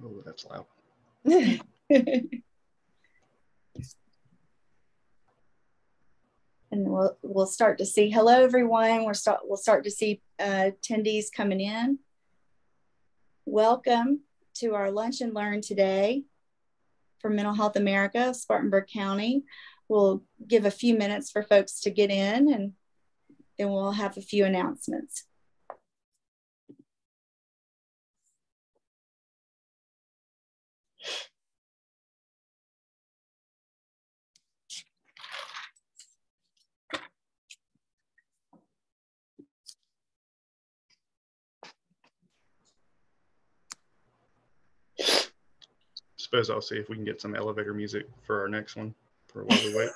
Oh, that's loud. And we'll start to see. Hello, everyone. We'll start to see attendees coming in. Welcome to our Lunch and Learn today for Mental Health America, Spartanburg County. We'll give a few minutes for folks to get in, and then we'll have a few announcements. Suppose I'll see if we can get some elevator music for our next one for while we wait.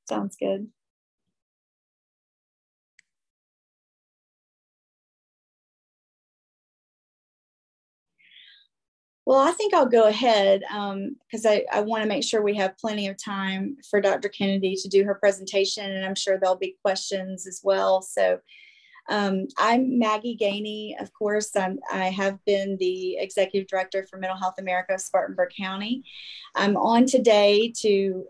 Sounds good. Well, I think I'll go ahead because I want to make sure we have plenty of time for Dr. Kennedy to do her presentation, and I'm sure there'll be questions as well. So I'm Maggie Gainey, of course. I have been the Executive Director for Mental Health America of Spartanburg County. I'm on today to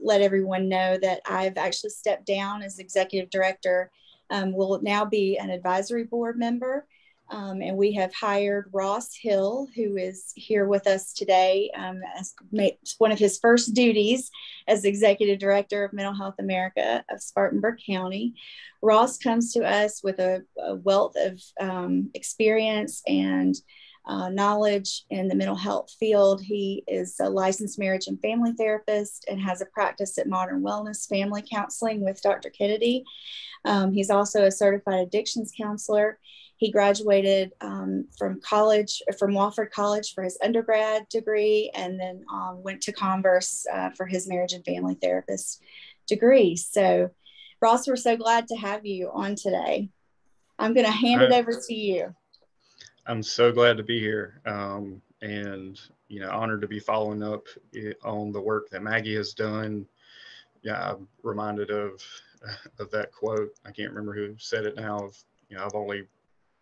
let everyone know that I've actually stepped down as Executive Director. Will now be an advisory board member. And we have hired Ross Hill, who is here with us today as one of his first duties as Executive Director of Mental Health America of Spartanburg County. Ross comes to us with a wealth of experience and knowledge in the mental health field. He is a licensed marriage and family therapist and has a practice at Modern Wellness Family Counseling with Dr. Kennedy. He's also a certified addictions counselor. He graduated from Wofford College for his undergrad degree, and then went to Converse for his marriage and family therapist degree. So, Ross, we're so glad to have you on today. I'm going to hand it over to you. I'm so glad to be here, and honored to be following up on the work that Maggie has done. Yeah, I'm reminded of that quote. I can't remember who said it now. I've only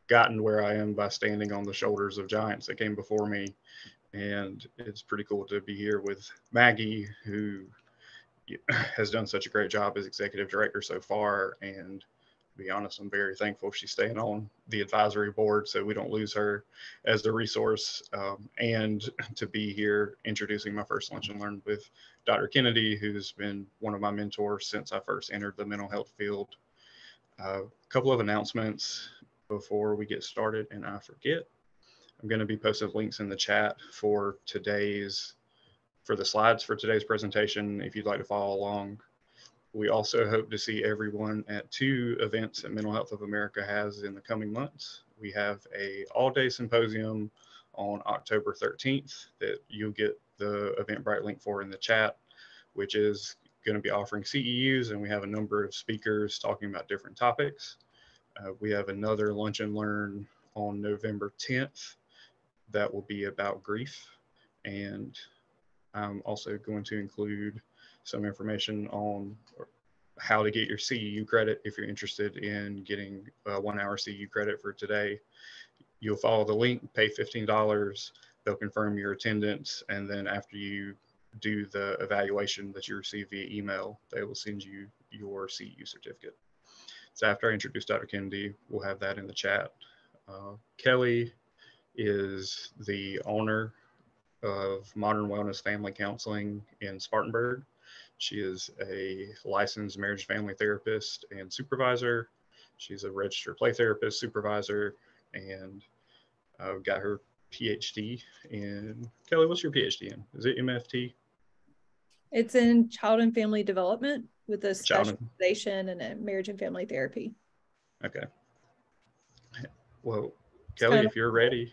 gotten where I am by standing on the shoulders of giants that came before me, and it's pretty cool to be here with Maggie, who has done such a great job as executive director so far. And to be honest, I'm very thankful she's staying on the advisory board so we don't lose her as a resource, and to be here introducing my first Lunch and Learn with Dr. Kennedy, who's been one of my mentors since I first entered the mental health field. A couple of announcements before we get started, and I forget. I'm going to be posting links in the chat for the slides for today's presentation if you'd like to follow along. We also hope to see everyone at 2 events that Mental Health of America has in the coming months. We have a all-day symposium on October 13th that you'll get the Eventbrite link for in the chat, which is going to be offering CEUs, and we have a number of speakers talking about different topics. We have another Lunch and Learn on November 10th that will be about grief, and I'm also going to include some information on how to get your CEU credit if you're interested in getting a 1-hour CEU credit for today. You'll follow the link, pay $15, they'll confirm your attendance, and then after you do the evaluation that you receive via email, they will send you your CEU certificate. So after I introduce Dr. Kennedy, we'll have that in the chat. Kelly is the owner of Modern Wellness Family Counseling in Spartanburg. She is a licensed marriage family therapist and supervisor. She's a registered play therapist supervisor, and got her PhD in, Kelly, what's your PhD in? Is it MFT? It's in child and family development with a specialization in marriage and family therapy. Okay. Well, Kelly, if you're ready,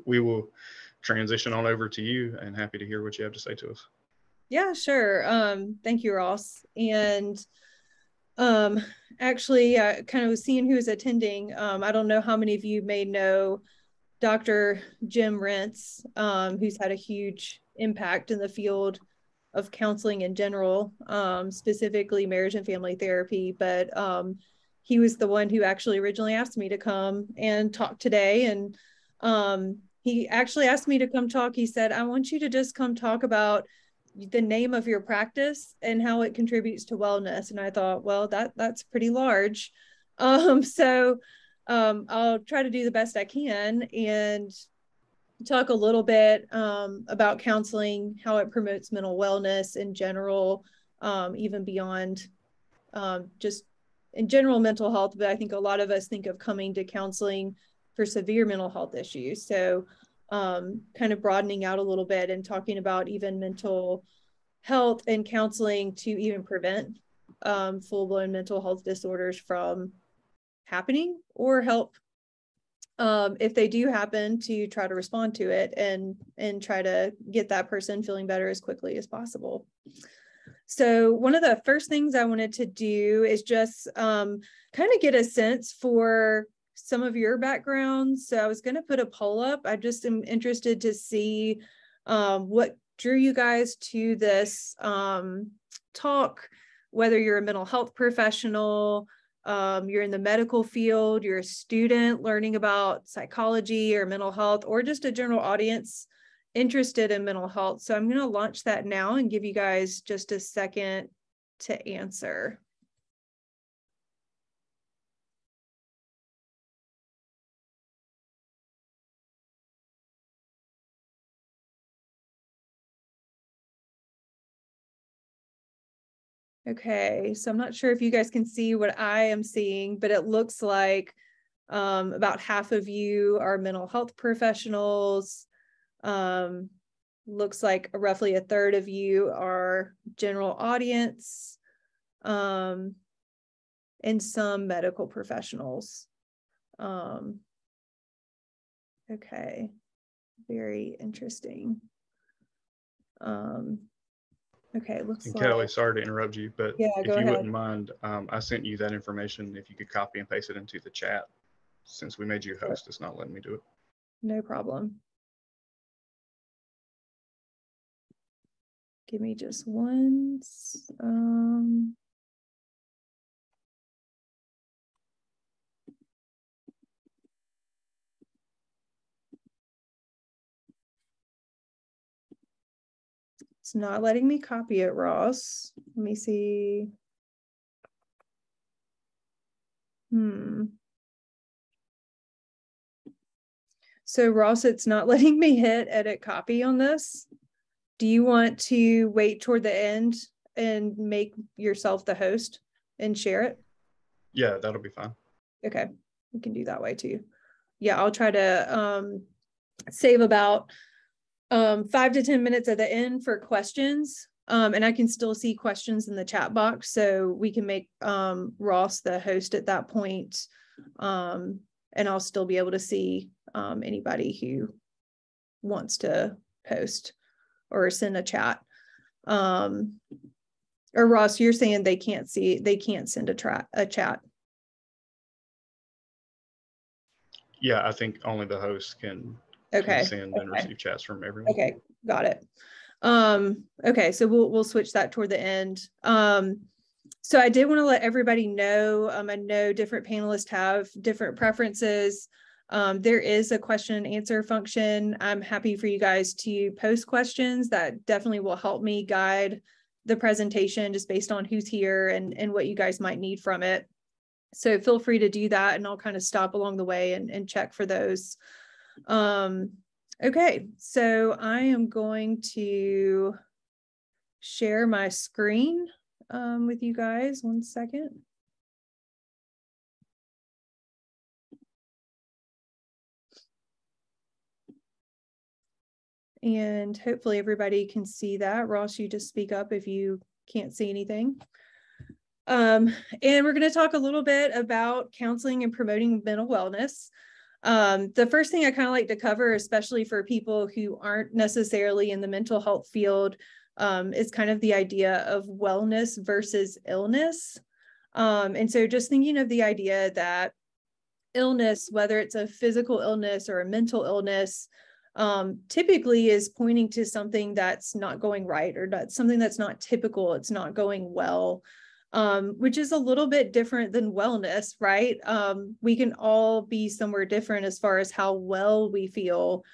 we will transition on over to you, and happy to hear what you have to say to us. Yeah, sure. Thank you, Ross. And actually, I kind of was seeing who was attending. I don't know how many of you may know Dr. Jim Rentz, who's had a huge impact in the field of counseling in general, specifically marriage and family therapy. But he was the one who actually originally asked me to come and talk today. And He actually asked me to come talk. He said, I want you to just come talk about the name of your practice and how it contributes to wellness. And I thought, well, that's pretty large. So I'll try to do the best I can and talk a little bit about counseling, how it promotes mental wellness in general, even beyond just in general mental health. But I think a lot of us think of coming to counseling for severe mental health issues. So kind of broadening out a little bit and talking about even mental health and counseling to even prevent full-blown mental health disorders from happening, or help if they do happen, to try to respond to it and try to get that person feeling better as quickly as possible. So one of the first things I wanted to do is just kind of get a sense for some of your backgrounds. So I was going to put a poll up. I just am interested to see what drew you guys to this talk, whether you're a mental health professional, you're in the medical field, you're a student learning about psychology or mental health, or just a general audience interested in mental health. So I'm going to launch that now and give you guys just a second to answer. Okay, so I'm not sure if you guys can see what I am seeing, but it looks like about half of you are mental health professionals. Looks like roughly a third of you are general audience, and some medical professionals. Okay, very interesting. Okay, looks like. Kelly, sorry to interrupt you, but yeah, if you wouldn't mind, I sent you that information. If you could copy and paste it into the chat, since we made you host, it's not letting me do it. No problem. Give me just one. It's not letting me copy it, Ross. Let me see. So Ross, it's not letting me hit edit copy on this. Do you want to wait toward the end and make yourself the host and share it? Yeah, that'll be fine. Okay, we can do that way too. Yeah, I'll try to save about 5 to 10 minutes at the end for questions. And I can still see questions in the chat box, so we can make Ross the host at that point. And I'll still be able to see anybody who wants to post or send a chat. Or Ross, you're saying they can't send a chat. Yeah, I think only the host can send and receive chats from everyone. Okay, got it. Okay, so we'll switch that toward the end. So I did want to let everybody know, I know different panelists have different preferences. There is a question and answer function. I'm happy for you guys to post questions. That definitely will help me guide the presentation just based on who's here and what you guys might need from it. So feel free to do that, and I'll kind of stop along the way and check for those. Okay, so I am going to share my screen with you guys. One second. And hopefully everybody can see that. Ross, you just speak up if you can't see anything. And we're going to talk a little bit about counseling and promoting mental wellness. The first thing I kind of like to cover, especially for people who aren't necessarily in the mental health field, is kind of the idea of wellness versus illness. And so just thinking of the idea that illness, whether it's a physical illness or a mental illness, typically is pointing to something that's not going right, or something that's not typical, it's not going well. which is a little bit different than wellness, right? We can all be somewhere different as far as how well we feel,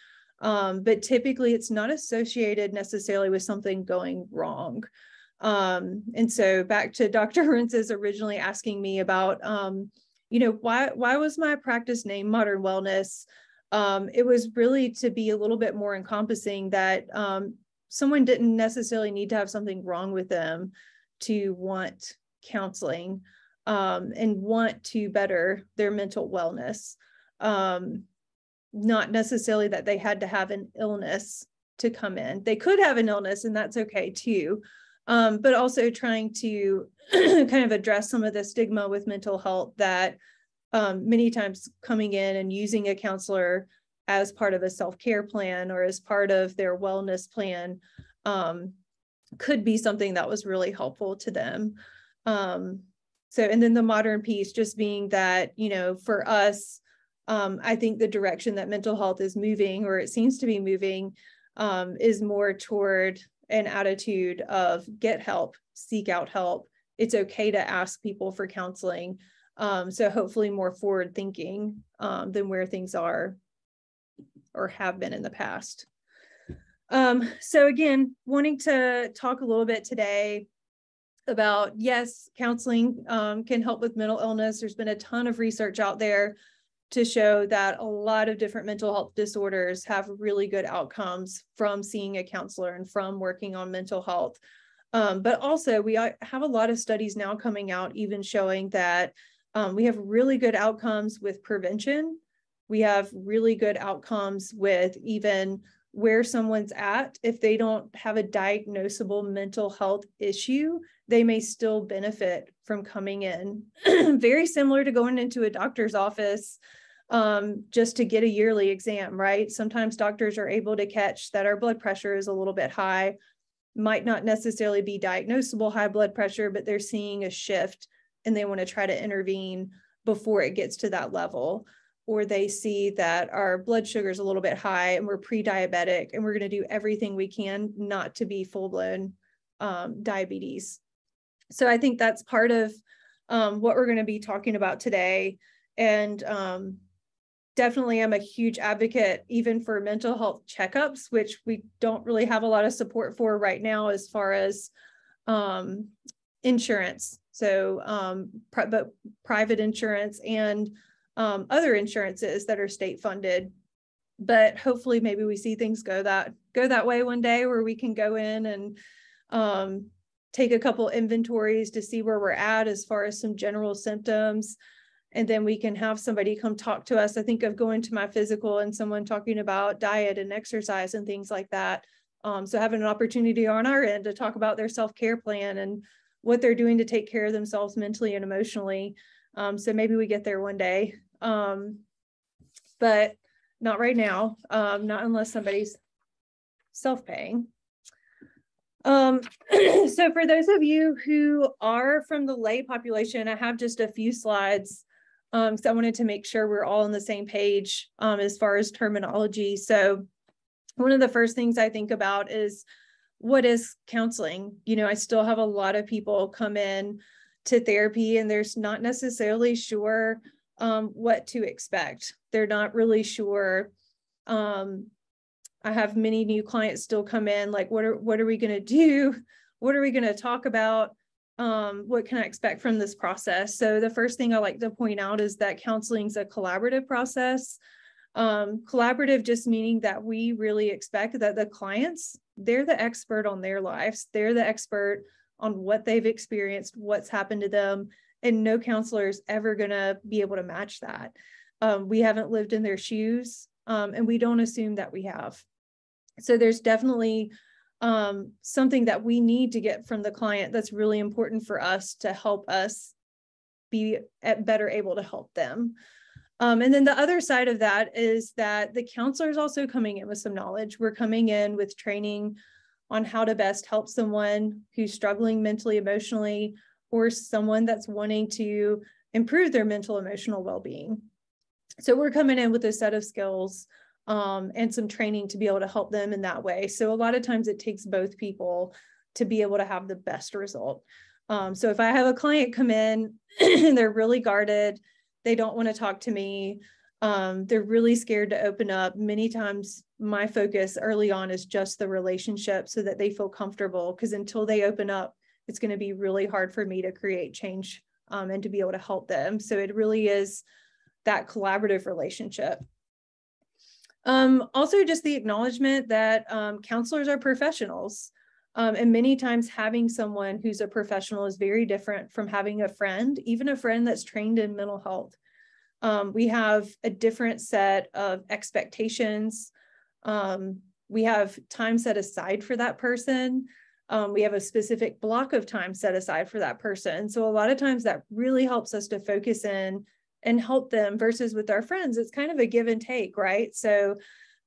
but typically it's not associated necessarily with something going wrong. And so back to Dr. Rentz's originally asking me about, why was my practice named Modern Wellness? It was really to be a little bit more encompassing that someone didn't necessarily need to have something wrong with them to want counseling and want to better their mental wellness. Not necessarily that they had to have an illness to come in. They could have an illness, and that's okay too. But also trying to kind of address some of the stigma with mental health that many times coming in and using a counselor as part of a self-care plan or as part of their wellness plan could be something that was really helpful to them. And then the modern piece just being that, for us, I think the direction that mental health is moving, or it seems to be moving, is more toward an attitude of get help, seek out help. It's okay to ask people for counseling. So hopefully more forward thinking than where things are or have been in the past. So again, wanting to talk a little bit today about, yes, counseling can help with mental illness. There's been a ton of research out there to show that a lot of different mental health disorders have really good outcomes from seeing a counselor and from working on mental health. But also we have a lot of studies now coming out even showing that we have really good outcomes with prevention. We have really good outcomes with even where someone's at. If they don't have a diagnosable mental health issue, they may still benefit from coming in. Very similar to going into a doctor's office just to get a yearly exam, right? Sometimes doctors are able to catch that our blood pressure is a little bit high, might not necessarily be diagnosable high blood pressure, but they're seeing a shift and they want to try to intervene before it gets to that level. Or they see that our blood sugar is a little bit high and we're pre-diabetic and we're going to do everything we can not to be full-blown diabetes. So I think that's part of what we're going to be talking about today. And definitely I'm a huge advocate even for mental health checkups, which we don't really have a lot of support for right now as far as insurance. So but private insurance and other insurances that are state funded, but hopefully maybe we see things go that way one day where we can go in and take a couple inventories to see where we're at as far as some general symptoms. And then we can have somebody come talk to us. I think of going to my physical and someone talking about diet and exercise and things like that. So having an opportunity on our end to talk about their self-care plan and what they're doing to take care of themselves mentally and emotionally. So maybe we get there one day. But not right now, not unless somebody's self-paying. So for those of you who are from the lay population, I have just a few slides because I wanted to make sure we're all on the same page as far as terminology. So one of the first things I think about is, what is counseling? I still have a lot of people come in to therapy and they're not necessarily sure what to expect. They're not really sure. I have many new clients still come in like, what are we going to do? What are we going to talk about? What can I expect from this process? So the first thing I like to point out is that counseling is a collaborative process. Collaborative just meaning that we really expect that the clients, they're the expert on their lives. They're the expert on what they've experienced, what's happened to them, and no counselor is ever going to be able to match that. We haven't lived in their shoes, and we don't assume that we have. So there's definitely something that we need to get from the client that's really important for us to help us be better able to help them. And then the other side of that is that the counselor is also coming in with some knowledge. We're coming in with training on how to best help someone who's struggling mentally, emotionally, or someone that's wanting to improve their mental, emotional well-being. So we're coming in with a set of skills and some training to be able to help them in that way. So a lot of times it takes both people to be able to have the best result. So if I have a client come in and they're really guarded, they don't want to talk to me, they're really scared to open up. Many times my focus early on is just the relationship so that they feel comfortable, because until they open up, it's going to be really hard for me to create change and to be able to help them. So it really is that collaborative relationship. Also, just the acknowledgement that counselors are professionals. And many times having someone who's a professional is very different from having a friend, even a friend that's trained in mental health. We have a different set of expectations. We have time set aside for that person. We have a specific block of time set aside for that person. So a lot of times that really helps us to focus in and help them, versus with our friends, it's kind of a give and take, right? So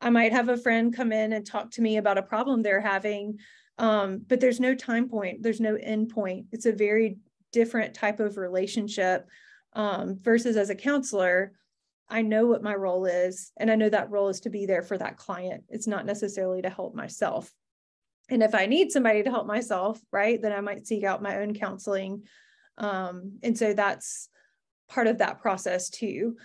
I might have a friend come in and talk to me about a problem they're having, but there's no time point, there's no end point. It's a very different type of relationship, versus as a counselor, I know what my role is, and I know that role is to be there for that client. It's not necessarily to help myself. And if I need somebody to help myself, right, then I might seek out my own counseling. And so that's part of that process too.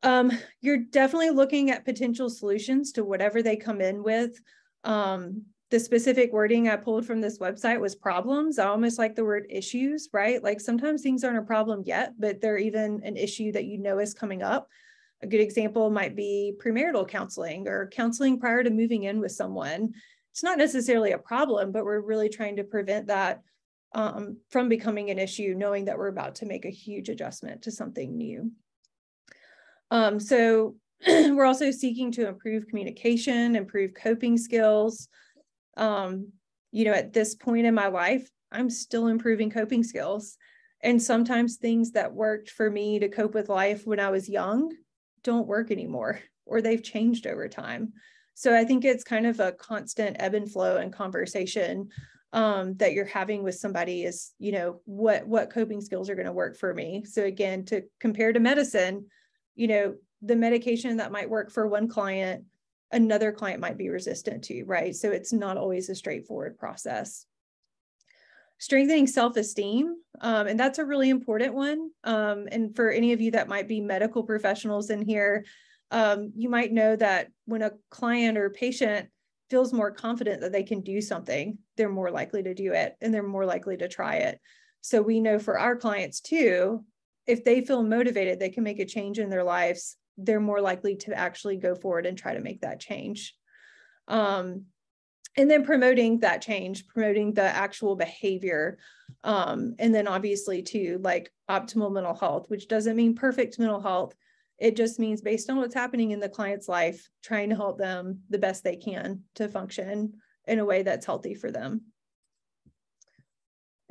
You're definitely looking at potential solutions to whatever they come in with. The specific wording I pulled from this website was problems. I almost like the word issues, right? Like sometimes things aren't a problem yet, but they're even an issue that you know is coming up. A good example might be premarital counseling or counseling prior to moving in with someone. It's not necessarily a problem, but we're really trying to prevent that from becoming an issue, knowing that we're about to make a huge adjustment to something new. So we're also seeking to improve communication, improve coping skills. You know, at this point in my life, I'm still improving coping skills. And sometimes things that worked for me to cope with life when I was young don't work anymore, or they've changed over time. So I think it's kind of a constant ebb and flow and conversation that you're having with somebody is, you know, what coping skills are going to work for me. So again, to compare to medicine, you know, the medication that might work for one client, another client might be resistant to, right? So it's not always a straightforward process. Strengthening self-esteem, and that's a really important one. And for any of you that might be medical professionals in here, you might know that when a client or patient feels more confident that they can do something, they're more likely to do it and they're more likely to try it. So we know for our clients too, if they feel motivated, they can make a change in their lives, they're more likely to actually go forward and try to make that change. And then promoting that change, promoting the actual behavior. And then obviously too, like optimal mental health, which doesn't mean perfect mental health. It just means based on what's happening in the client's life, trying to help them the best they can to function in a way that's healthy for them.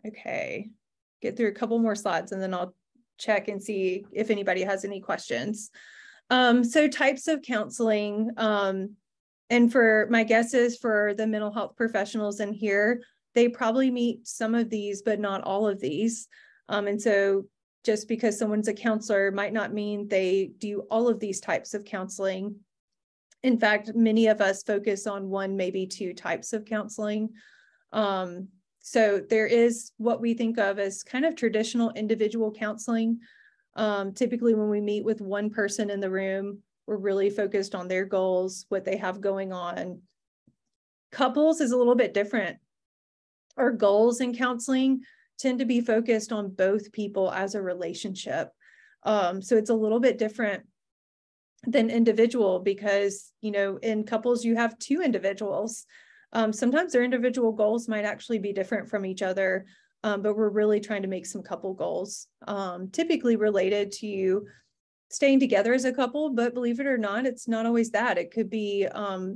Okay, get through a couple more slides and then I'll check and see if anybody has any questions. So types of counseling, and for my guesses for the mental health professionals in here, they probably meet some of these, but not all of these. And so just because someone's a counselor might not mean they do all of these types of counseling. In fact, many of us focus on one, maybe two types of counseling. So there is what we think of as kind of traditional individual counseling. Typically when we meet with one person in the room, we're really focused on their goals, what they have going on. Couples is a little bit different. Our goals in counseling tend to be focused on both people as a relationship. So it's a little bit different than individual because, you know, in couples, you have two individuals. Sometimes their individual goals might actually be different from each other, but we're really trying to make some couple goals, typically related to staying together as a couple, but believe it or not, it's not always that. It could be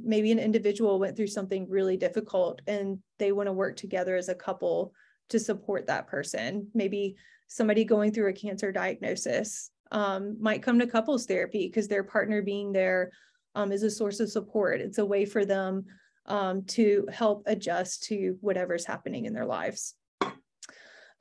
maybe an individual went through something really difficult and they want to work together as a couple to support that person. Maybe somebody going through a cancer diagnosis might come to couples therapy because their partner being there is a source of support. It's a way for them to help adjust to whatever's happening in their lives.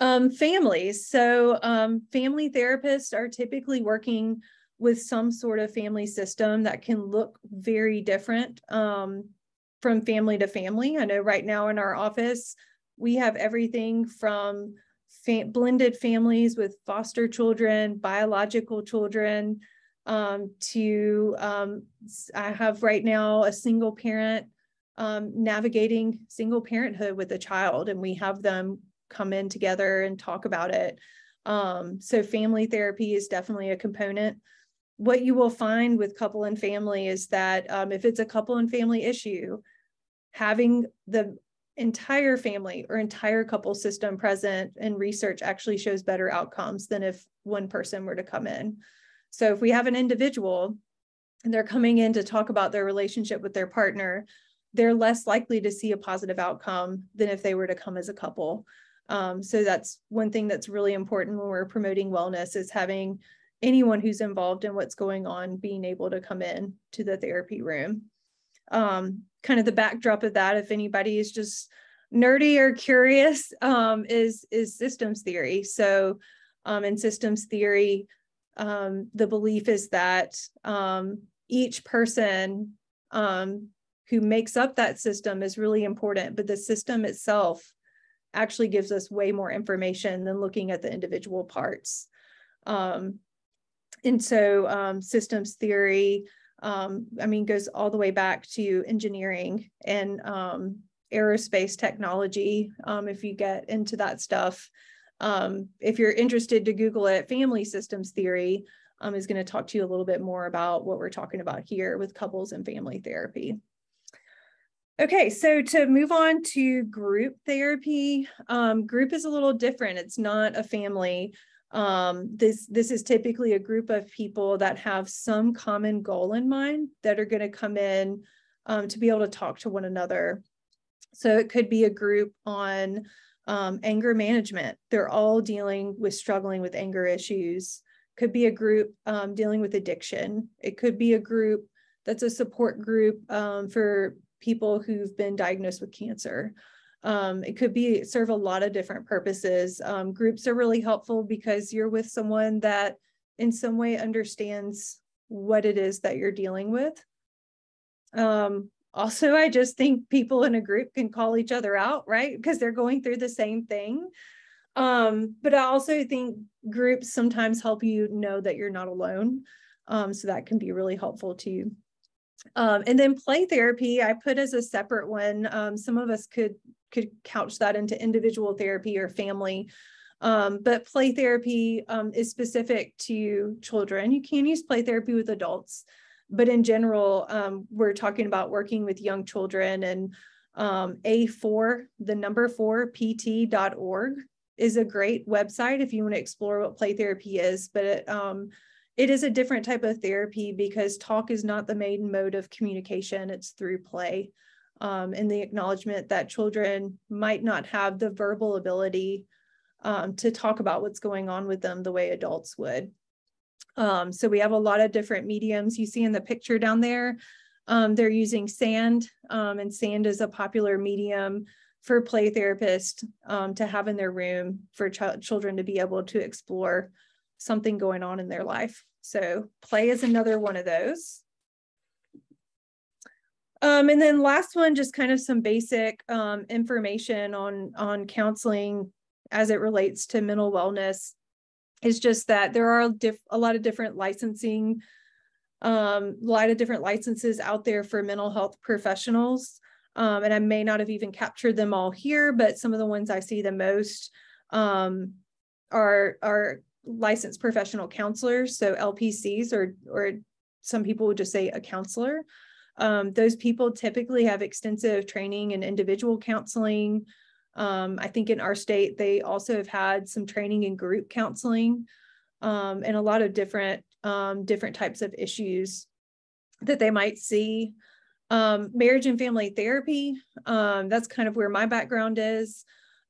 Families. So family therapists are typically working with some sort of family system that can look very different from family to family. I know right now in our office, we have everything from blended families with foster children, biological children, to I have right now a single parent navigating single parenthood with a child, and we have them come in together and talk about it. So family therapy is definitely a component. What you will find with couple and family is that if it's a couple and family issue, having the entire family or entire couple system present in research actually shows better outcomes than if one person were to come in. So if we have an individual and they're coming in to talk about their relationship with their partner, they're less likely to see a positive outcome than if they were to come as a couple. So that's one thing that's really important when we're promoting wellness, is having anyone who's involved in what's going on being able to come in to the therapy room. Kind of the backdrop of that, if anybody is just nerdy or curious, is systems theory. So in systems theory, the belief is that each person who makes up that system is really important, but the system itself actually gives us way more information than looking at the individual parts. And so systems theory, goes all the way back to engineering and aerospace technology. If you get into that stuff, if you're interested to Google it, family systems theory is going to talk to you a little bit more about what we're talking about here with couples and family therapy. Okay, so to move on to group therapy, group is a little different. It's not a family. This is typically a group of people that have some common goal in mind that are going to come in to be able to talk to one another. So it could be a group on anger management. They're all struggling with anger issues. Could be a group dealing with addiction. It could be a group that's a support group for people who've been diagnosed with cancer. It could serve a lot of different purposes. Groups are really helpful because you're with someone that in some way understands what it is that you're dealing with. Also, I just think people in a group can call each other out, right? Because they're going through the same thing. But I also think groups sometimes help you know that you're not alone. So that can be really helpful too. And then play therapy, I put as a separate one. Some of us could couch that into individual therapy or family. But play therapy is specific to children. You can use play therapy with adults, but in general, we're talking about working with young children. And A4, the number 4, pt.org is a great website if you want to explore what play therapy is. But it is a different type of therapy because talk is not the main mode of communication. It's through play. And the acknowledgement that children might not have the verbal ability to talk about what's going on with them the way adults would. So we have a lot of different mediums. You see in the picture down there, they're using sand, and sand is a popular medium for play therapists to have in their room for children to be able to explore something going on in their life. So play is another one of those. And then last one, just kind of some basic information on counseling as it relates to mental wellness, is just that there are a lot of different licensing, a lot of different licenses out there for mental health professionals. And I may not have even captured them all here, but some of the ones I see the most are licensed professional counselors. So LPCs, or some people would just say a counselor. Those people typically have extensive training in individual counseling. I think in our state, they also have had some training in group counseling, and a lot of different types of issues that they might see. Marriage and family therapy, that's kind of where my background is.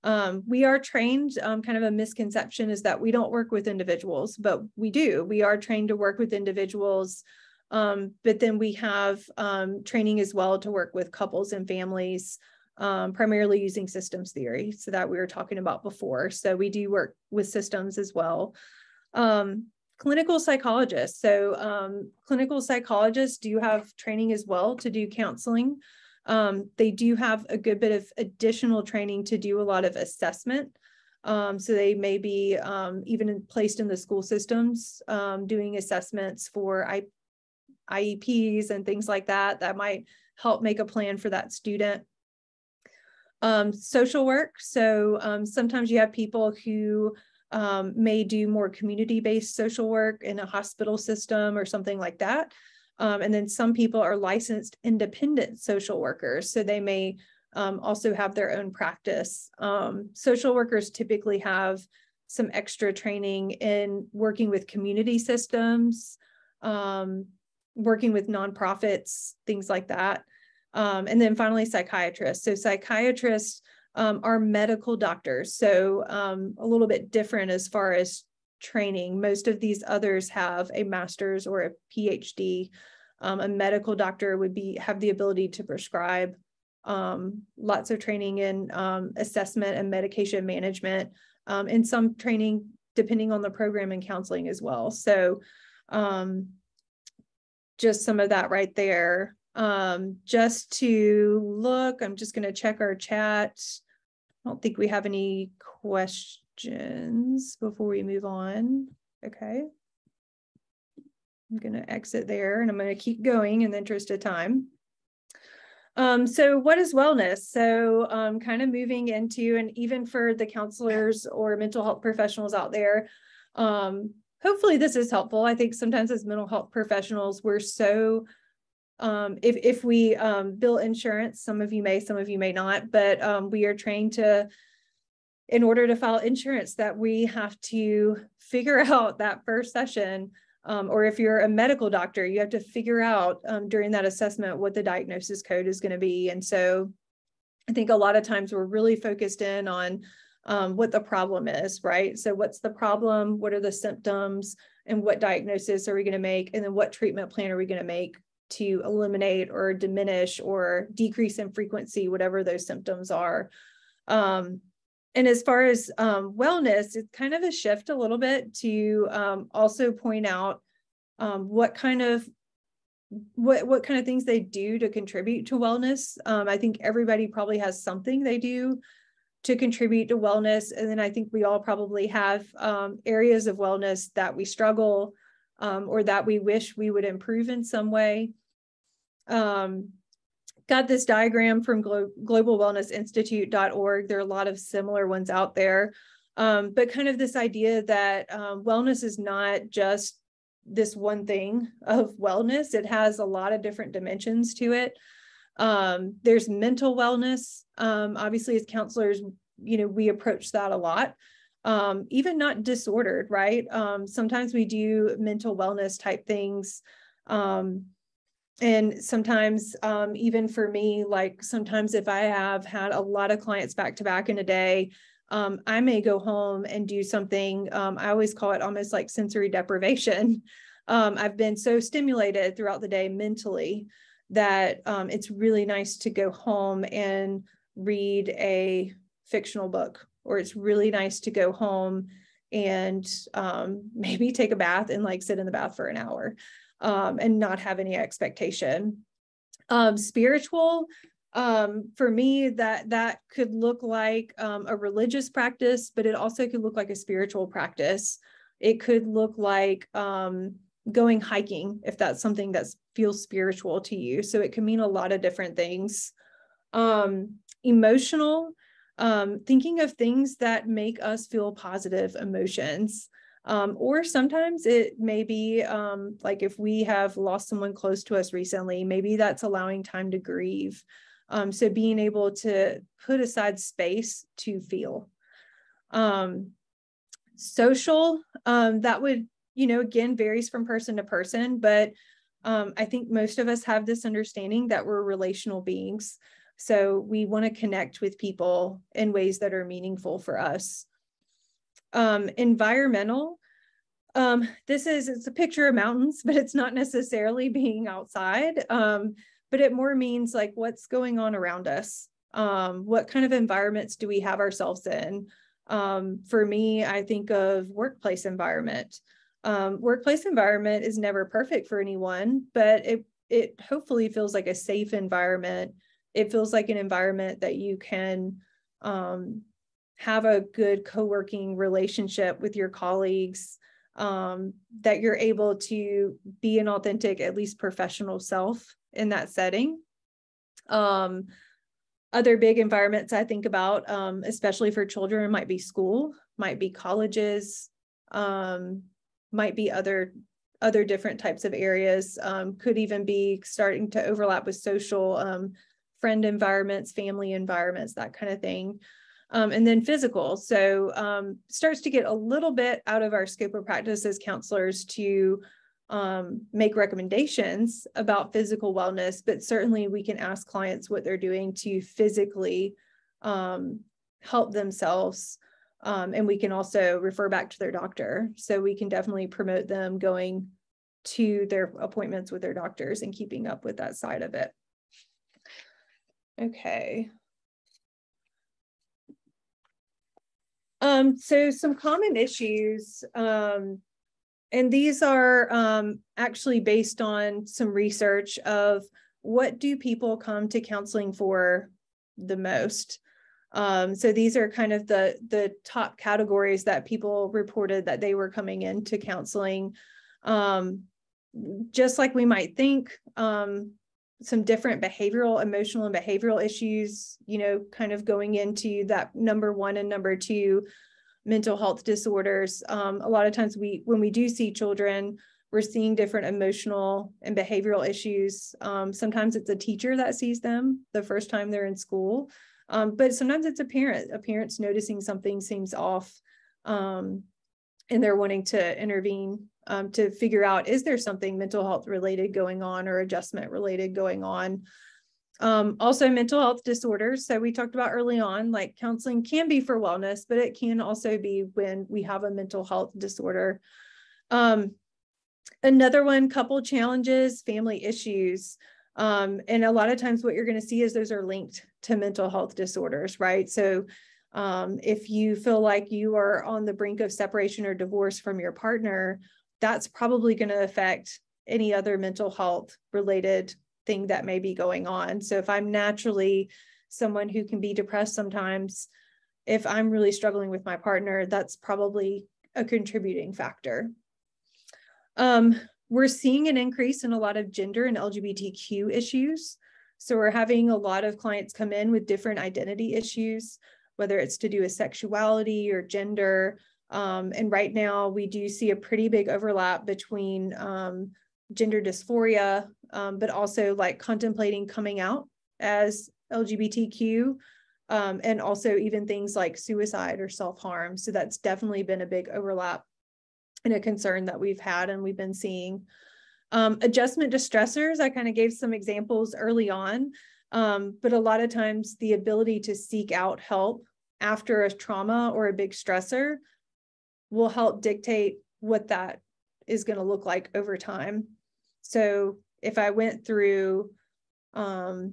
We are trained, kind of a misconception is that we don't work with individuals, but we do. We are trained to work with individuals, but then we have training as well to work with couples and families, primarily using systems theory, so that we were talking about before. So we do work with systems as well. Clinical psychologists. So clinical psychologists do have training as well to do counseling. They do have a good bit of additional training to do a lot of assessment. So they may be even placed in the school systems, doing assessments for IEPs and things like that, that might help make a plan for that student. Social work. So sometimes you have people who may do more community-based social work in a hospital system or something like that. And then some people are licensed independent social workers. So they may also have their own practice. Social workers typically have some extra training in working with community systems, working with nonprofits, things like that. And then finally, psychiatrists. So psychiatrists are medical doctors. So a little bit different as far as training. Most of these others have a master's or a PhD. A medical doctor would have the ability to prescribe, lots of training in assessment and medication management, and some training depending on the program and counseling as well. So just some of that right there. Just to look, I'm just going to check our chat. I don't think we have any questions before we move on. Okay. I'm going to exit there and I'm going to keep going in the interest of time. So what is wellness? So kind of moving into, and even for the counselors or mental health professionals out there, hopefully this is helpful. I think sometimes as mental health professionals, we're so, if we bill insurance, some of you may not, but we are trained to, in order to file insurance, that we have to figure out that first session. Or if you're a medical doctor, you have to figure out during that assessment what the diagnosis code is going to be. And so I think a lot of times we're really focused in on what the problem is, right? So what's the problem? What are the symptoms? And what diagnosis are we going to make? And then what treatment plan are we going to make to eliminate or diminish or decrease in frequency, whatever those symptoms are. And as far as wellness, it's kind of a shift a little bit to also point out what kind of things they do to contribute to wellness. I think everybody probably has something they do to contribute to wellness. And then I think we all probably have areas of wellness that we struggle or that we wish we would improve in some way. Got this diagram from globalwellnessinstitute.org. There are a lot of similar ones out there, but kind of this idea that wellness is not just this one thing of wellness. It has a lot of different dimensions to it. There's mental wellness. Obviously, as counselors, we approach that a lot, even not disordered, right? Sometimes we do mental wellness type things. And sometimes, even for me, like sometimes if I have had a lot of clients back to back in a day, I may go home and do something. I always call it almost like sensory deprivation. I've been so stimulated throughout the day mentally that it's really nice to go home and read a fictional book, or it's really nice to go home and maybe take a bath and like sit in the bath for an hour. And not have any expectation. Spiritual, for me, that could look like a religious practice, but it also could look like a spiritual practice. It could look like going hiking, if that's something that feels spiritual to you. So it can mean a lot of different things. Emotional, thinking of things that make us feel positive emotions. Or sometimes it may be like if we have lost someone close to us recently, maybe that's allowing time to grieve. So being able to put aside space to feel. Social, that would, again, varies from person to person, but I think most of us have this understanding that we're relational beings. So we want to connect with people in ways that are meaningful for us. Environmental, it's a picture of mountains, but it's not necessarily being outside, but it more means like what's going on around us. What kind of environments do we have ourselves in? For me, I think of workplace environment. Workplace environment is never perfect for anyone, but it hopefully feels like a safe environment. It feels like an environment that you can have a good co-working relationship with your colleagues, that you're able to be an authentic, at least professional self in that setting. Other big environments I think about, especially for children, might be school, might be colleges, might be other different types of areas, could even be starting to overlap with social, friend environments, family environments, that kind of thing. And then physical. So starts to get a little bit out of our scope of practice as counselors to make recommendations about physical wellness, but certainly we can ask clients what they're doing to physically help themselves. And we can also refer back to their doctor. So we can definitely promote them going to their appointments with their doctors and keeping up with that side of it. Okay. So some common issues, and these are actually based on some research of what do people come to counseling for the most. So these are kind of the top categories that people reported that they were coming into counseling. Just like we might think, some different emotional and behavioral issues, kind of going into that number 1 and number 2, mental health disorders. A lot of times when we do see children, we're seeing different emotional and behavioral issues. Sometimes it's a teacher that sees them the first time they're in school, but sometimes it's a parent's noticing something seems off, and they're wanting to intervene to figure out, is there something mental health related going on or adjustment related going on? Also mental health disorders. So we talked about early on, like counseling can be for wellness, but it can also be when we have a mental health disorder. Another one, couple challenges, family issues. And a lot of times what you're going to see is those are linked to mental health disorders, right? So if you feel like you are on the brink of separation or divorce from your partner, that's probably going to affect any other mental health related thing that may be going on. So if I'm naturally someone who can be depressed sometimes, if I'm really struggling with my partner, that's probably a contributing factor. We're seeing an increase in a lot of gender and LGBTQ issues. So we're having a lot of clients come in with different identity issues, whether it's to do with sexuality or gender. And right now we do see a pretty big overlap between gender dysphoria, but also like contemplating coming out as LGBTQ, and also even things like suicide or self-harm. So that's definitely been a big overlap and a concern that we've had and we've been seeing. Adjustment to stressors, I kind of gave some examples early on, but a lot of times the ability to seek out help after a trauma or a big stressor will help dictate what that is going to look like over time. So if I went through a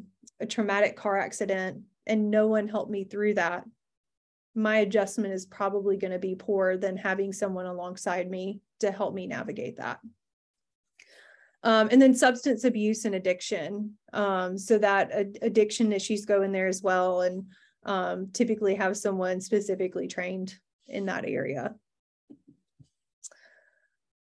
traumatic car accident and no one helped me through that, my adjustment is probably going to be poorer than having someone alongside me to help me navigate that. And then substance abuse and addiction. So that addiction issues go in there as well, and typically have someone specifically trained in that area.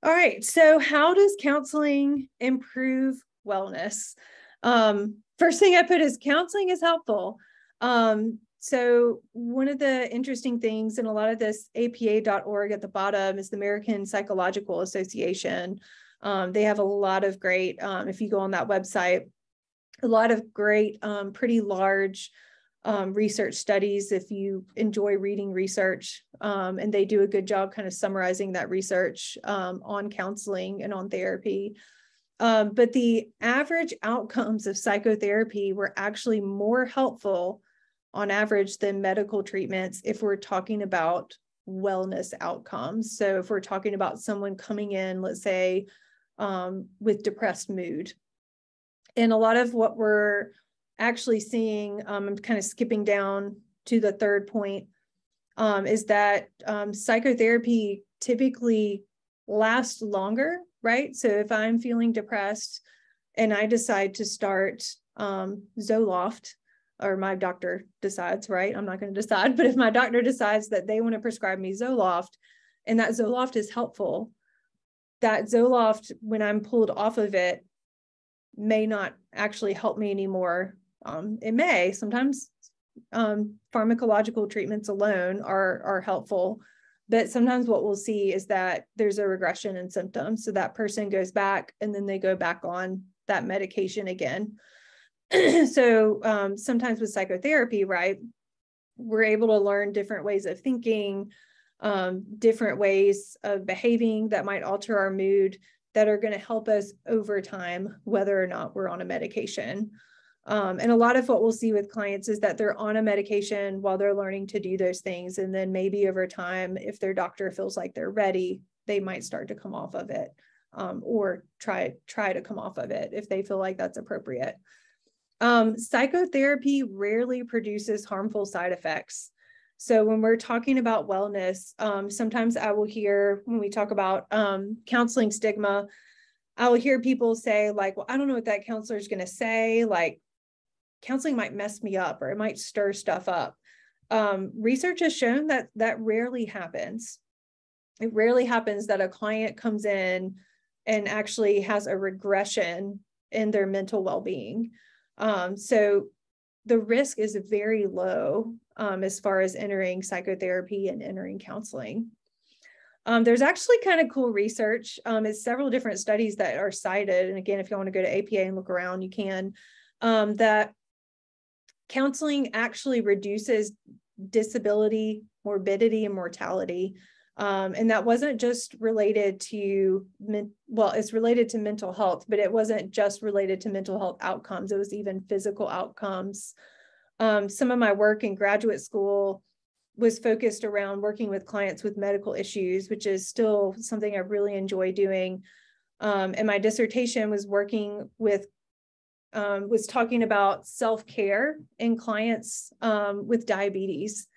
All right, so how does counseling improve wellness? First thing I put is counseling is helpful. So one of the interesting things, and a lot of this APA.org at the bottom is the American Psychological Association. They have a lot of great, if you go on that website, a lot of great, pretty large research studies if you enjoy reading research, and they do a good job kind of summarizing that research on counseling and on therapy. But the average outcomes of psychotherapy were actually more helpful on average than medical treatments if we're talking about wellness outcomes. So if we're talking about someone coming in, let's say, with depressed mood. And a lot of what we're actually seeing, I'm kind of skipping down to the third point, is that psychotherapy typically lasts longer, right? So if I'm feeling depressed and I decide to start Zoloft, or my doctor decides, right? I'm not going to decide, but if my doctor decides that they want to prescribe me Zoloft, and that Zoloft is helpful, that Zoloft, when I'm pulled off of it, may not actually help me anymore. It may. Sometimes pharmacological treatments alone are helpful, but sometimes what we'll see is that there's a regression in symptoms. So that person goes back and then they go back on that medication again. So sometimes with psychotherapy, right, we're able to learn different ways of thinking, different ways of behaving that might alter our mood, that are going to help us over time, whether or not we're on a medication. And a lot of what we'll see with clients is that they're on a medication while they're learning to do those things. And then maybe over time, if their doctor feels like they're ready, they might start to come off of it, or try to come off of it if they feel like that's appropriate. Psychotherapy rarely produces harmful side effects. So when we're talking about wellness, sometimes I will hear, when we talk about counseling stigma, I will hear people say like, well, I don't know what that counselor is going to say. Like, counseling might mess me up, or it might stir stuff up. Research has shown that that rarely happens. It rarely happens that a client comes in and actually has a regression in their mental well-being. So the risk is very low as far as entering psychotherapy and entering counseling. There's actually kind of cool research. It's several different studies that are cited. And again, if you want to go to APA and look around, you can, that counseling actually reduces disability, morbidity, and mortality. And that wasn't just related to, well, it's related to mental health, but it wasn't just related to mental health outcomes. It was even physical outcomes. Some of my work in graduate school was focused around working with clients with medical issues, which is still something I really enjoy doing. And my dissertation was working with, was talking about self-care in clients with diabetes.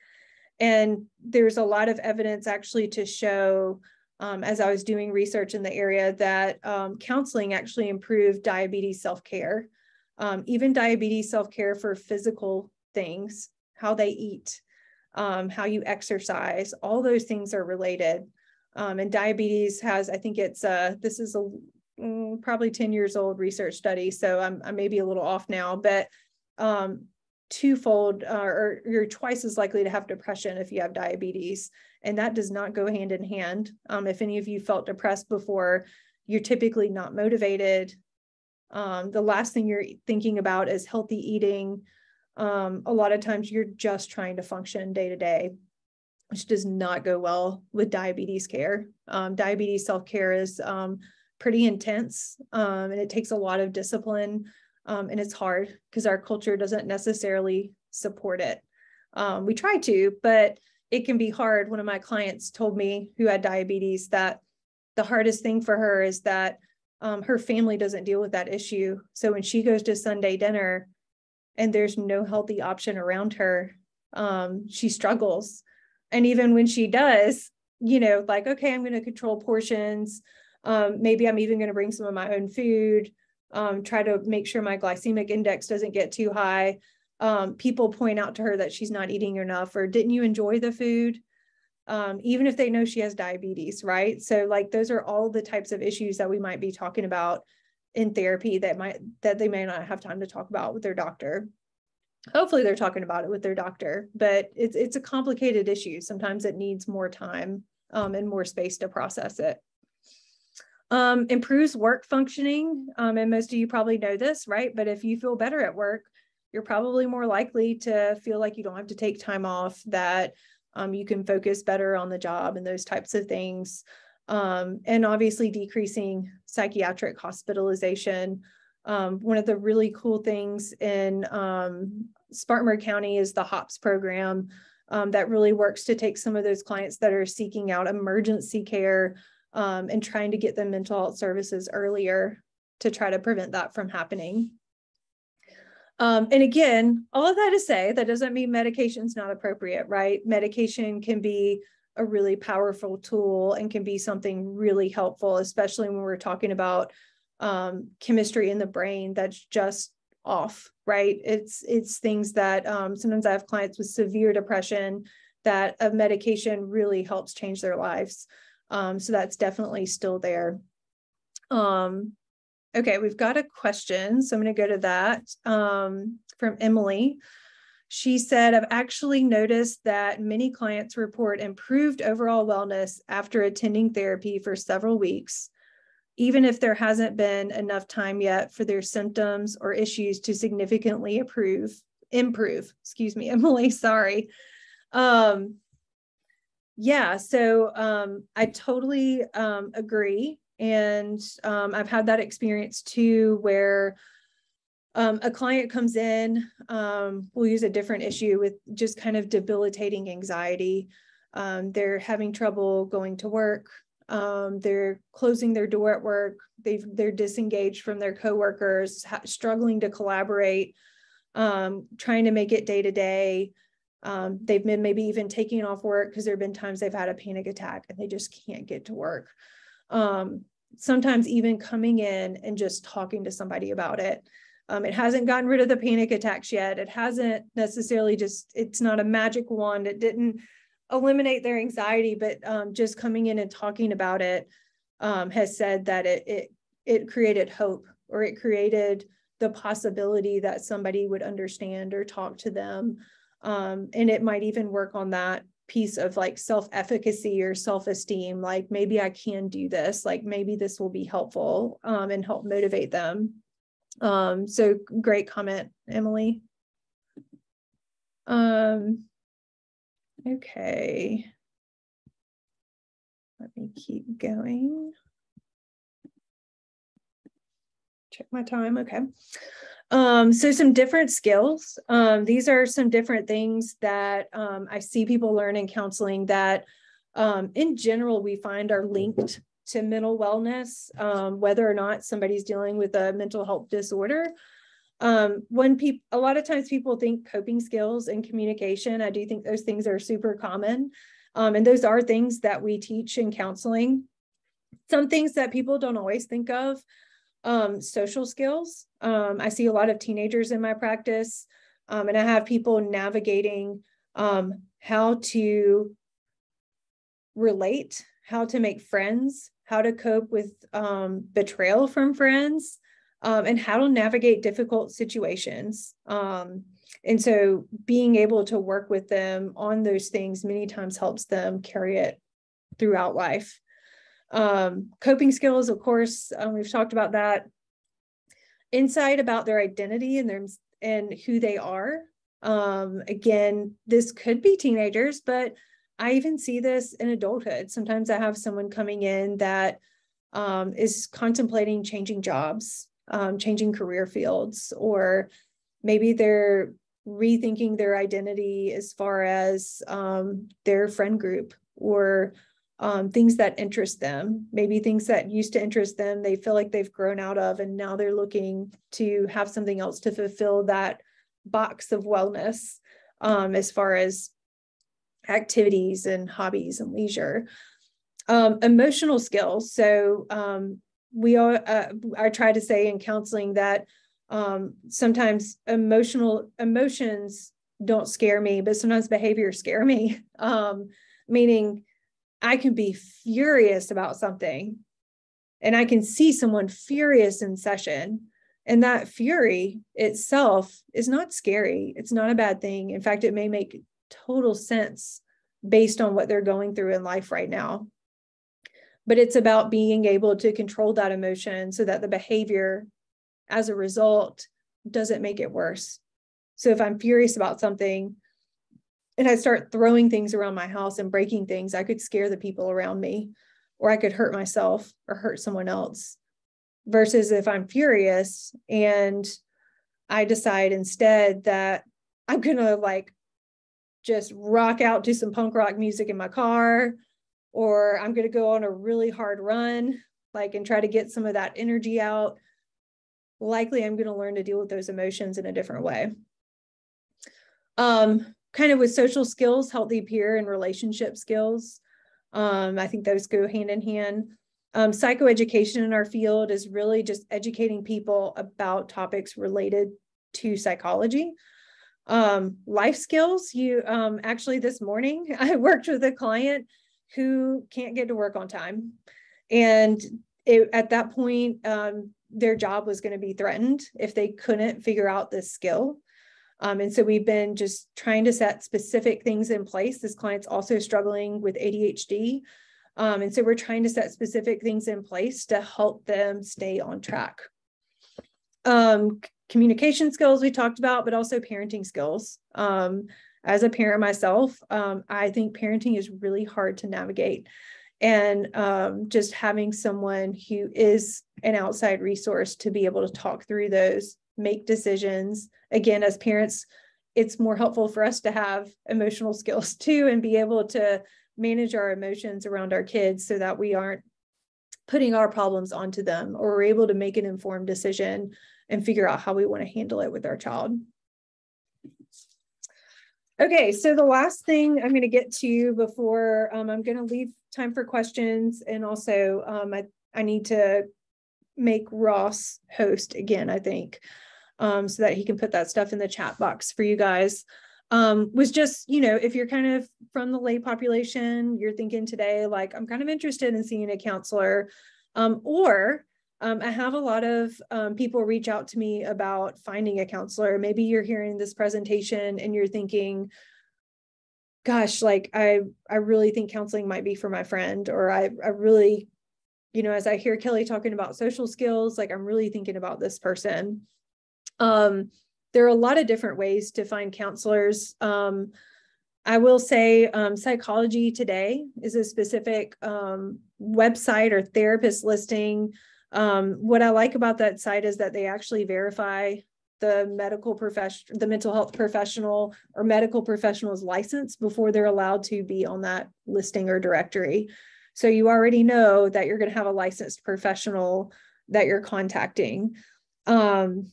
And there's a lot of evidence actually to show, as I was doing research in the area, that counseling actually improved diabetes self-care, even diabetes self-care for physical things, how they eat, how you exercise, all those things are related. And diabetes has, I think it's, this is a probably 10 years old research study, so I may be a little off now, but twofold, or you're twice as likely to have depression if you have diabetes, and that does not go hand in hand. If any of you felt depressed before, you're typically not motivated. The last thing you're thinking about is healthy eating. A lot of times you're just trying to function day to day, which does not go well with diabetes care. Diabetes self-care is pretty intense, and it takes a lot of discipline. And it's hard because our culture doesn't necessarily support it. We try to, but it can be hard. One of my clients told me, who had diabetes, that the hardest thing for her is that her family doesn't deal with that issue. So when she goes to Sunday dinner and there's no healthy option around her, she struggles. And even when she does, you know, like, okay, I'm going to control portions. Maybe I'm even going to bring some of my own food. Try to make sure my glycemic index doesn't get too high. People point out to her that she's not eating enough, or didn't you enjoy the food? Even if they know she has diabetes, right? So like, those are all the types of issues that we might be talking about in therapy that they may not have time to talk about with their doctor. Hopefully they're talking about it with their doctor, but it's a complicated issue. Sometimes it needs more time and more space to process it. Improves work functioning. And most of you probably know this, right? But if you feel better at work, you're probably more likely to feel like you don't have to take time off, that you can focus better on the job and those types of things. And obviously decreasing psychiatric hospitalization. One of the really cool things in Spartanburg County is the HOPS program that really works to take some of those clients that are seeking out emergency care and trying to get them mental health services earlier to try to prevent that from happening. And again, all of that to say, that doesn't mean medication's not appropriate, right? Medication can be a really powerful tool and can be something really helpful, especially when we're talking about chemistry in the brain that's just off, right? It's things that sometimes I have clients with severe depression that a medication really helps change their lives. So that's definitely still there. Okay, we've got a question, so I'm going to go to that from Emily. She said, I've actually noticed that many clients report improved overall wellness after attending therapy for several weeks, even if there hasn't been enough time yet for their symptoms or issues to significantly improve, excuse me, Emily, sorry. Yeah, so I totally agree. And I've had that experience too, where a client comes in, we'll use a different issue with just kind of debilitating anxiety. They're having trouble going to work. They're closing their door at work. They're disengaged from their coworkers, struggling to collaborate, trying to make it day to day. They've been maybe even taking off work because there have been times they've had a panic attack and they just can't get to work. Sometimes even coming in and just talking to somebody about it. It hasn't gotten rid of the panic attacks yet. It hasn't necessarily it's not a magic wand. It didn't eliminate their anxiety, but just coming in and talking about it has said that it created hope, or it created the possibility that somebody would understand or talk to them. And it might even work on that piece of like self-efficacy or self-esteem, like maybe I can do this, like maybe this will be helpful and help motivate them. So great comment, Emily. Okay. Let me keep going. Check my time. Okay. So some different skills. These are some different things that I see people learn in counseling that in general we find are linked to mental wellness, whether or not somebody's dealing with a mental health disorder. A lot of times people think coping skills and communication. I do think those things are super common. And those are things that we teach in counseling. Some things that people don't always think of, social skills. I see a lot of teenagers in my practice, and I have people navigating how to relate, how to make friends, how to cope with betrayal from friends, and how to navigate difficult situations. And so being able to work with them on those things many times helps them carry it throughout life. Coping skills, of course, we've talked about that. Insight about their identity and who they are. Again, this could be teenagers, but I even see this in adulthood. Sometimes I have someone coming in that is contemplating changing jobs, changing career fields, or maybe they're rethinking their identity as far as their friend group, or things that interest them, maybe things that used to interest them, they feel like they've grown out of, and now they're looking to have something else to fulfill that box of wellness, as far as activities and hobbies and leisure. Emotional skills. So I try to say in counseling that sometimes emotions don't scare me, but sometimes behaviors scare me, meaning I can be furious about something and I can see someone furious in session, and that fury itself is not scary. It's not a bad thing. In fact, it may make total sense based on what they're going through in life right now. But it's about being able to control that emotion so that the behavior as a result doesn't make it worse. So if I'm furious about something and I start throwing things around my house and breaking things, I could scare the people around me, or I could hurt myself or hurt someone else. Versus if I'm furious and I decide instead that I'm going to like just rock out to some punk rock music in my car, or I'm going to go on a really hard run, like, and try to get some of that energy out, likely I'm going to learn to deal with those emotions in a different way. Kind of with social skills, healthy peer and relationship skills. I think those go hand in hand. Psychoeducation in our field is really just educating people about topics related to psychology. Life skills, actually this morning, I worked with a client who can't get to work on time. And at that point, their job was going to be threatened if they couldn't figure out this skill. And so we've been just trying to set specific things in place. This client's also struggling with ADHD. And so we're trying to set specific things in place to help them stay on track. Communication skills we talked about, but also parenting skills. As a parent myself, I think parenting is really hard to navigate. And just having someone who is an outside resource to be able to talk through those, make decisions. Again, as parents, it's more helpful for us to have emotional skills too, and be able to manage our emotions around our kids so that we aren't putting our problems onto them, or we're able to make an informed decision and figure out how we want to handle it with our child. Okay, so the last thing I'm going to get to before I'm going to leave time for questions, and also I need to make Ross host again, I think, so that he can put that stuff in the chat box for you guys. Was just, if you're kind of from the lay population, you're thinking today, like, I'm kind of interested in seeing a counselor, or I have a lot of people reach out to me about finding a counselor. Maybe you're hearing this presentation and you're thinking, gosh, like, I really think counseling might be for my friend, or I really, as I hear Kelly talking about social skills, like, I'm really thinking about this person. There are a lot of different ways to find counselors. I will say Psychology Today is a specific website or therapist listing. What I like about that site is that they actually verify the mental health professional or medical professional's license before they're allowed to be on that listing or directory. So you already know that you're going to have a licensed professional that you're contacting. Oh,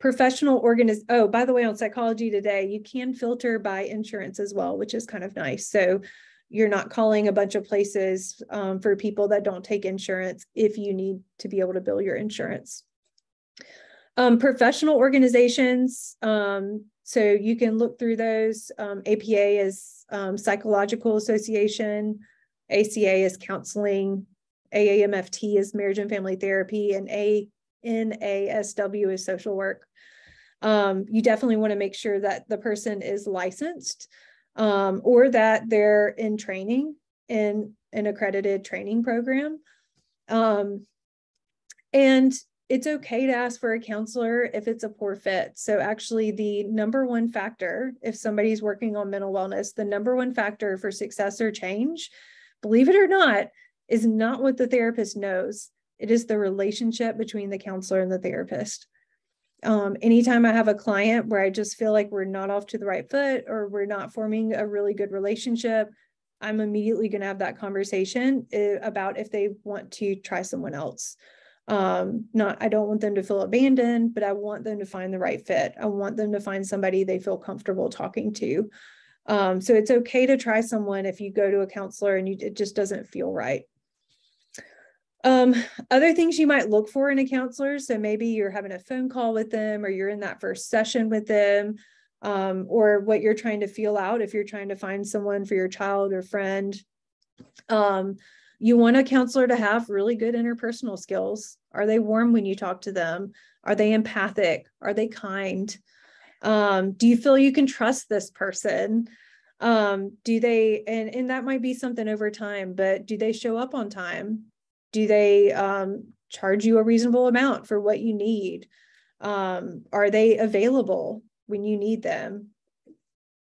by the way, on Psychology Today, you can filter by insurance as well, which is kind of nice. So you're not calling a bunch of places for people that don't take insurance if you need to be able to bill your insurance. Professional organizations, so you can look through those. APA is Psychological Association, ACA is counseling, AAMFT is marriage and family therapy, and NASW is social work. You definitely want to make sure that the person is licensed, or that they're in training in an accredited training program. And it's okay to ask for a counselor if it's a poor fit. So actually the number one factor, if somebody's working on mental wellness, the number one factor for success or change, believe it or not, is not what the therapist knows. It is the relationship between the counselor and the therapist. Anytime I have a client where I just feel like we're not off to the right foot, or we're not forming a really good relationship, I'm immediately going to have that conversation about if they want to try someone else. I don't want them to feel abandoned, but I want them to find the right fit. I want them to find somebody they feel comfortable talking to. So it's okay to try someone if you go to a counselor and it just doesn't feel right. Other things you might look for in a counselor. So maybe you're having a phone call with them, or you're in that first session with them, or what you're trying to feel out if you're trying to find someone for your child or friend. You want a counselor to have really good interpersonal skills. Are they warm when you talk to them? Are they empathic? Are they kind? Do you feel you can trust this person? Do they, and that might be something over time, but do they show up on time? Do they charge you a reasonable amount for what you need? Are they available when you need them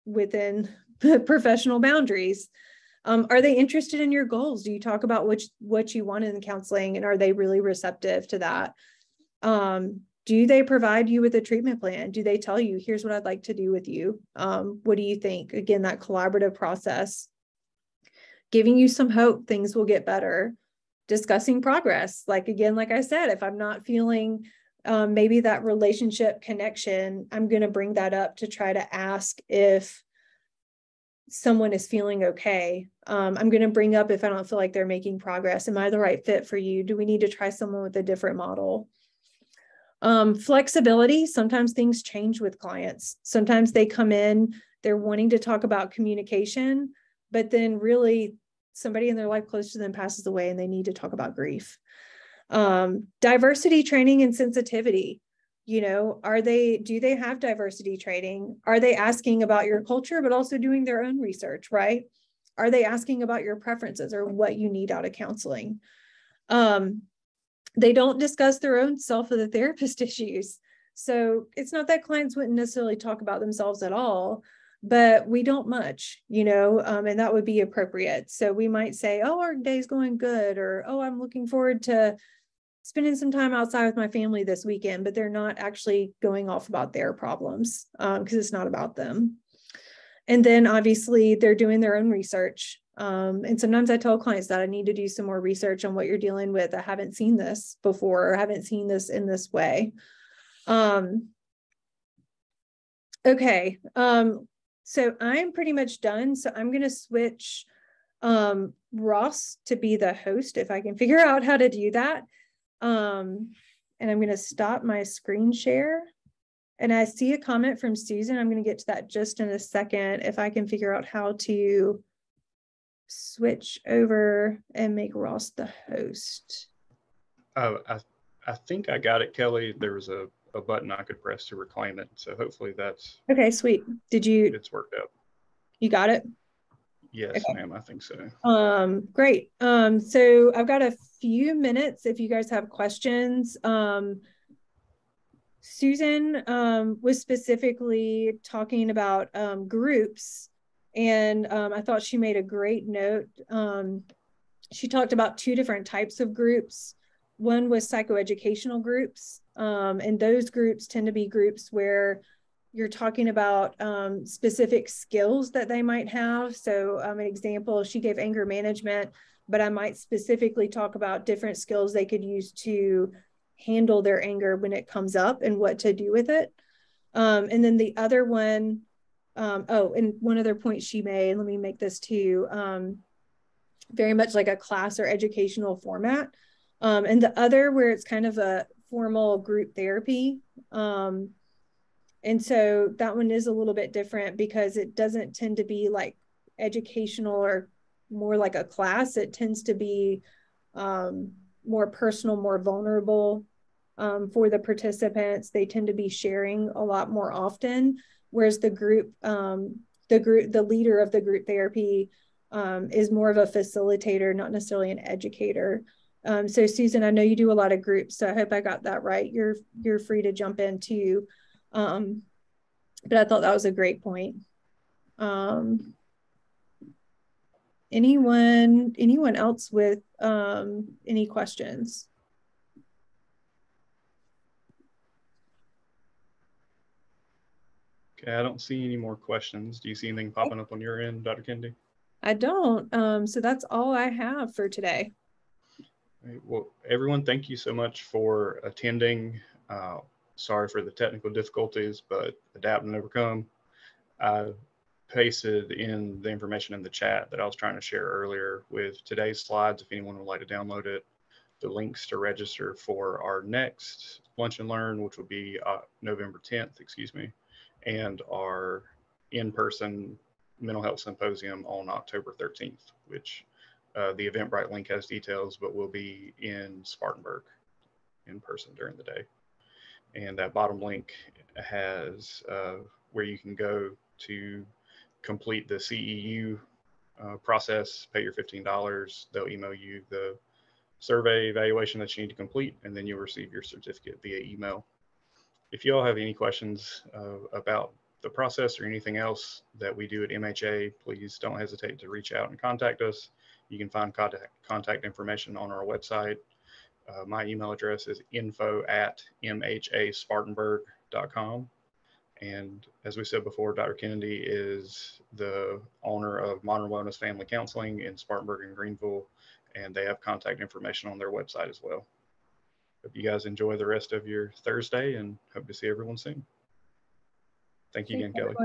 within professional boundaries? Are they interested in your goals? Do you talk about what you want in counseling, and are they really receptive to that? Do they provide you with a treatment plan? Do they tell you, here's what I'd like to do with you? What do you think? Again, that collaborative process, giving you some hope things will get better, discussing progress. Like I said, if I'm not feeling maybe that relationship connection, I'm going to bring that up to try to ask if someone is feeling okay. I'm going to bring up if I don't feel like they're making progress. Am I the right fit for you? Do we need to try someone with a different model? Flexibility, sometimes things change with clients. Sometimes they come in, they're wanting to talk about communication, but then really somebody in their life close to them passes away and they need to talk about grief. Diversity training and sensitivity. You know, do they have diversity training? Are they asking about your culture, but also doing their own research, right? Are they asking about your preferences or what you need out of counseling? They don't discuss their own self or the therapist issues. So it's not that clients wouldn't necessarily talk about themselves at all, but we don't much, you know, and that would be appropriate. So we might say, oh, our day's going good, or, oh, I'm looking forward to spending some time outside with my family this weekend, but they're not actually going off about their problems because it's not about them. And then obviously they're doing their own research. And sometimes I tell clients that I need to do some more research on what you're dealing with. I haven't seen this before, or haven't seen this in this way. Okay. So I'm pretty much done. So I'm going to switch Ross to be the host if I can figure out how to do that. And I'm going to stop my screen share. And I see a comment from Susan. I'm going to get to that just in a second if I can figure out how to switch over and make Ross the host. Oh, I think I got it, Kelly. There was a button I could press to reclaim it. So hopefully that's okay, sweet. It's worked out. You got it? Yes, okay. Ma'am, I think so. Great. So I've got a few minutes if you guys have questions. Susan was specifically talking about groups, and I thought she made a great note. She talked about two different types of groups. One was psychoeducational groups, and those groups tend to be groups where you're talking about specific skills that they might have. So an example, she gave anger management, but I might specifically talk about different skills they could use to handle their anger when it comes up and what to do with it. And then the other one, and one other point she made, let me make this too, very much like a class or educational format. And the other where it's kind of a formal group therapy. And so that one is a little bit different because it doesn't tend to be like educational or more like a class. It tends to be more personal, more vulnerable for the participants. They tend to be sharing a lot more often, whereas the leader of the group therapy is more of a facilitator, not necessarily an educator. So Susan, I know you do a lot of groups, so I hope I got that right. You're free to jump in too. But I thought that was a great point. Anyone else with any questions? Okay, I don't see any more questions. Do you see anything popping up on your end, Dr. Kennedy? I don't. So that's all I have for today. Right, well, everyone, thank you so much for attending. Sorry for the technical difficulties, but adapt and overcome. I pasted in the information in the chat that I was trying to share earlier with today's slides, if anyone would like to download it, the links to register for our next Lunch and Learn, which will be November 10th, and our in-person mental health symposium on October 13th, which the Eventbrite link has details, but we'll be in Spartanburg in person during the day. And that bottom link has where you can go to complete the CEU process, pay your $15. They'll email you the survey evaluation that you need to complete, and then you'll receive your certificate via email. If you all have any questions about the process or anything else that we do at MHA, please don't hesitate to reach out and contact us. You can find contact information on our website. My email address is info@mhaspartanburg.com. And as we said before, Dr. Kennedy is the owner of Modern Wellness Family Counseling in Spartanburg and Greenville, and they have contact information on their website as well. Hope you guys enjoy the rest of your Thursday and hope to see everyone soon. Thank you again, Kelly.